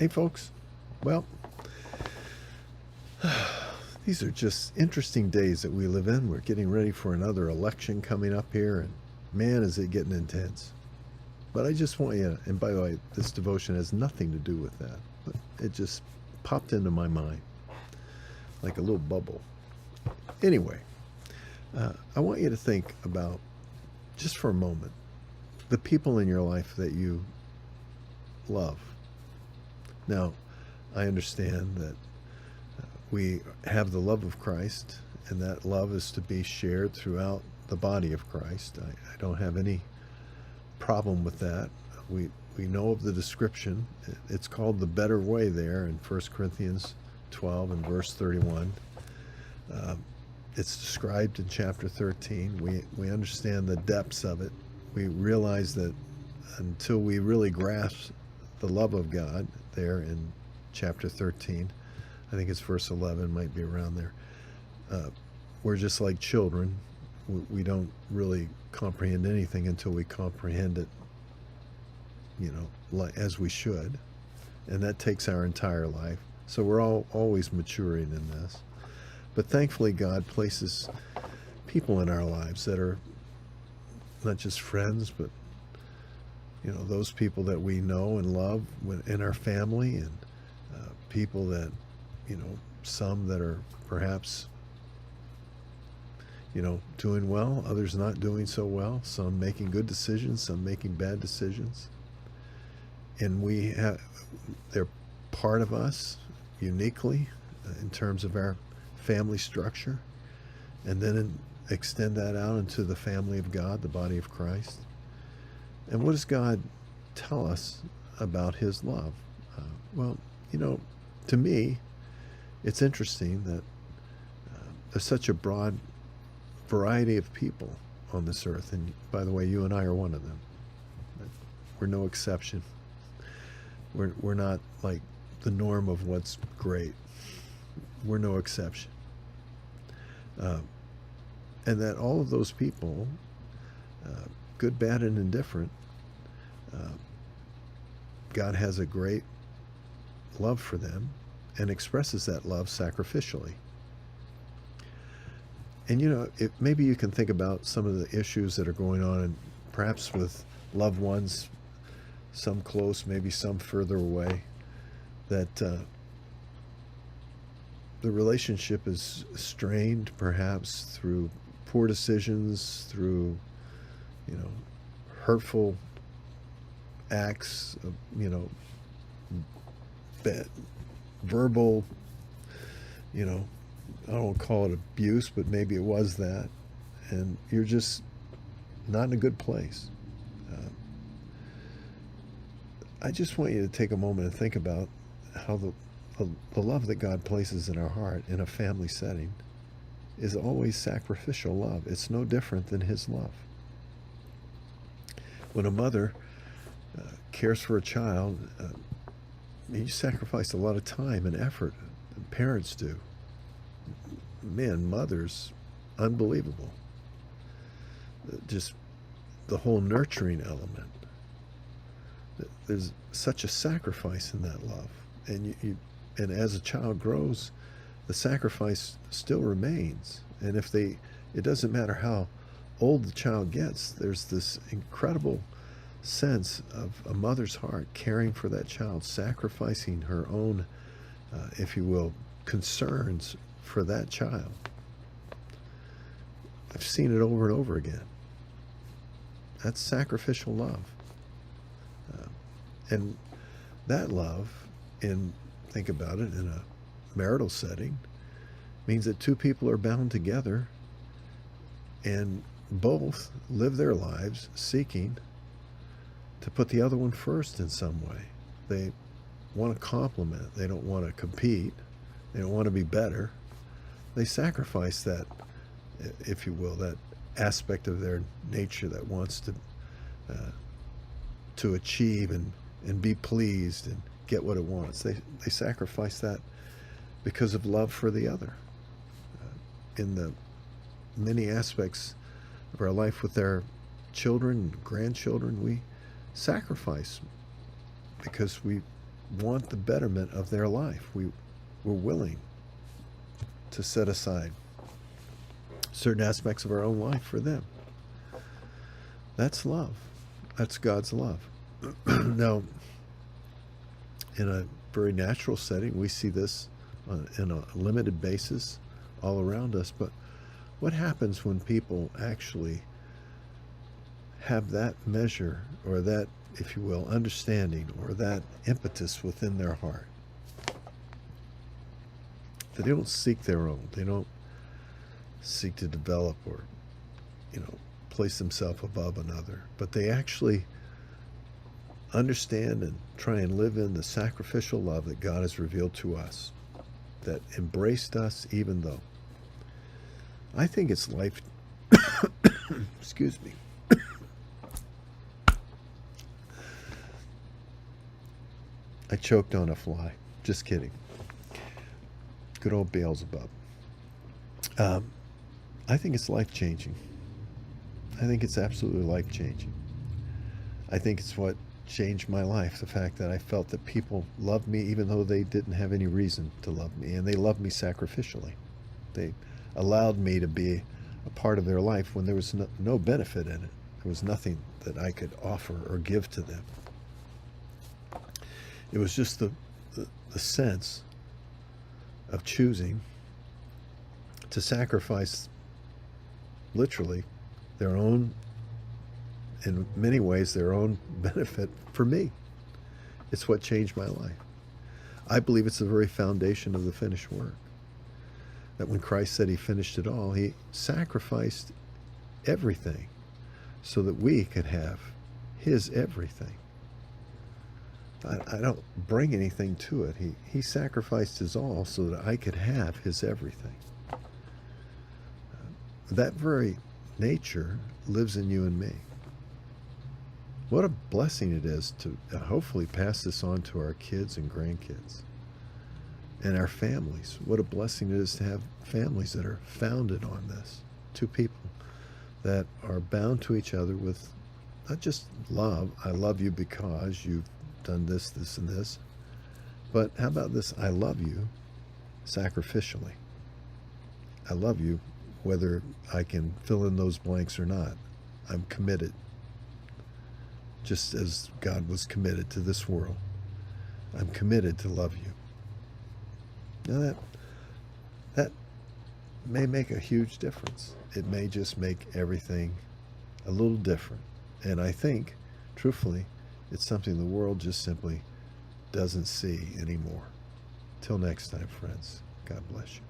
Hey folks, well, these are just interesting days that we live in. We're getting ready for another election coming up here, and man, is it getting intense. But I just want you, and by the way, this devotion has nothing to do with that, but it just popped into my mind like a little bubble. Anyway, I want you to think about, just for a moment, the people in your life that you love. Now, I understand that we have the love of Christ, and that love is to be shared throughout the body of Christ. I don't have any problem with that. We know of the description. It's called the better way there in 1 Corinthians 12 and verse 31. It's described in chapter 13. We understand the depths of it. We realize that until we really grasp the love of God there in chapter 13, I think it's verse 11, might be around there, we're just like children. We don't really comprehend anything until we comprehend it, like as we should, and that takes our entire life. So we're always maturing in this. But thankfully, God places people in our lives that are not just friends, but those people that we know and love in our family, and people that, some that are perhaps, doing well, others not doing so well, some making good decisions, some making bad decisions. And they're part of us uniquely in terms of our family structure, and then extend that out into the family of God, the body of Christ. And what does God tell us about his love? Well, to me, it's interesting that there's such a broad variety of people on this earth. And by the way, you and I are one of them. We're no exception. We're not like the norm of what's great. We're no exception. And that all of those people, good, bad, and indifferent, God has a great love for them and expresses that love sacrificially. And maybe you can think about some of the issues that are going on, and perhaps with loved ones, some close, maybe some further away, that the relationship is strained perhaps through poor decisions, through hurtful acts of bad, verbal, I don't call it abuse, but maybe it was that, and you're just not in a good place. I just want you to take a moment and think about how the love that God places in our heart in a family setting is always sacrificial love. It's no different than his love. When a mother cares for a child, you sacrifice a lot of time and effort. Parents do. Man, mothers, unbelievable. Just the whole nurturing element. There's such a sacrifice in that love. And and as a child grows, the sacrifice still remains. And it doesn't matter how old the child gets, there's this incredible sense of a mother's heart caring for that child, sacrificing her own, if you will, concerns for that child. I've seen it over and over again. That's sacrificial love. And that love, think about it, in a marital setting, means that two people are bound together and both live their lives seeking to put the other one first in some way. They want to complement. They don't want to compete. They don't want to be better. They sacrifice that, if you will, that aspect of their nature that wants to achieve and be pleased and get what it wants. They sacrifice that because of love for the other. In the many aspects of our life with our children and grandchildren, we sacrifice because we want the betterment of their life. We're willing to set aside certain aspects of our own life for them. That's love. That's God's love. Now, in a very natural setting, we see this in a limited basis all around us. But what happens when people actually have that measure, or that, if you will, understanding, or that impetus within their heart? They don't seek their own. They don't seek to develop or, place themselves above another. But they actually understand and try and live in the sacrificial love that God has revealed to us, that embraced us even though. I think it's life. Excuse me. I choked on a fly. Just kidding. Good old Beelzebub. I think it's life-changing. I think it's absolutely life-changing. I think it's what changed my life, the fact that I felt that people loved me even though they didn't have any reason to love me, and they loved me sacrificially. They allowed me to be a part of their life when there was no benefit in it. There was nothing that I could offer or give to them. It was just the sense of choosing to sacrifice, literally, their own, in many ways, their own benefit for me. It's what changed my life. I believe it's the very foundation of the finished work. That when Christ said he finished it all, he sacrificed everything so that we could have his everything. I don't bring anything to it. He sacrificed his all so that I could have his everything. That very nature lives in you and me. What a blessing it is to hopefully pass this on to our kids and grandkids and our families. What a blessing it is to have families that are founded on this. Two people that are bound to each other with not just love. I love you because you've done this, this, and this. But how about this? I love you sacrificially. I love you whether I can fill in those blanks or not. I'm committed. Just as God was committed to this world. I'm committed to love you. Now that may make a huge difference. It may just make everything a little different. And I think, truthfully, it's something the world just simply doesn't see anymore. Till next time, friends. God bless you.